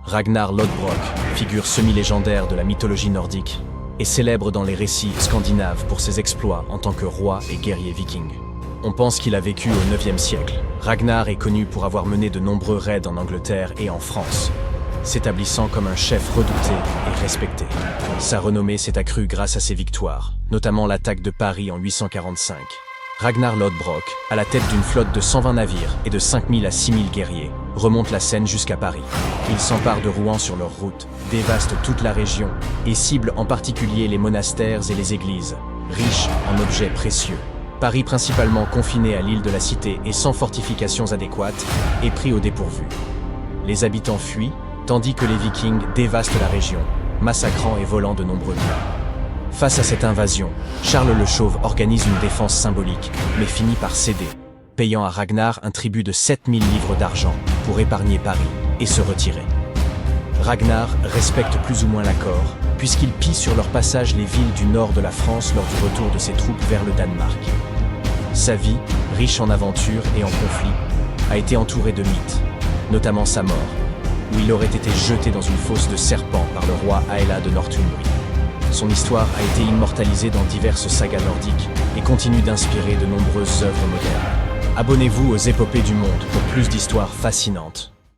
Ragnar Lodbrok, figure semi-légendaire de la mythologie nordique, est célèbre dans les récits scandinaves pour ses exploits en tant que roi et guerrier viking. On pense qu'il a vécu au IXe siècle. Ragnar est connu pour avoir mené de nombreux raids en Angleterre et en France, s'établissant comme un chef redouté et respecté. Sa renommée s'est accrue grâce à ses victoires, notamment l'attaque de Paris en 845. Ragnar Lodbrok, à la tête d'une flotte de 120 navires et de 5000 à 6000 guerriers, remonte la Seine jusqu'à Paris. Il s'empare de Rouen sur leur route, dévaste toute la région et cible en particulier les monastères et les églises, riches en objets précieux. Paris, principalement confiné à l'île de la Cité et sans fortifications adéquates, est pris au dépourvu. Les habitants fuient, tandis que les Vikings dévastent la région, massacrant et volant de nombreux biens. Face à cette invasion, Charles le Chauve organise une défense symbolique, mais finit par céder, payant à Ragnar un tribut de 7000 livres d'argent pour épargner Paris et se retirer. Ragnar respecte plus ou moins l'accord, puisqu'il pille sur leur passage les villes du nord de la France lors du retour de ses troupes vers le Danemark. Sa vie, riche en aventures et en conflits, a été entourée de mythes, notamment sa mort, où il aurait été jeté dans une fosse de serpents par le roi Aella de Northumbrie. Son histoire a été immortalisée dans diverses sagas nordiques et continue d'inspirer de nombreuses œuvres modernes. Abonnez-vous aux Épopées du Monde pour plus d'histoires fascinantes.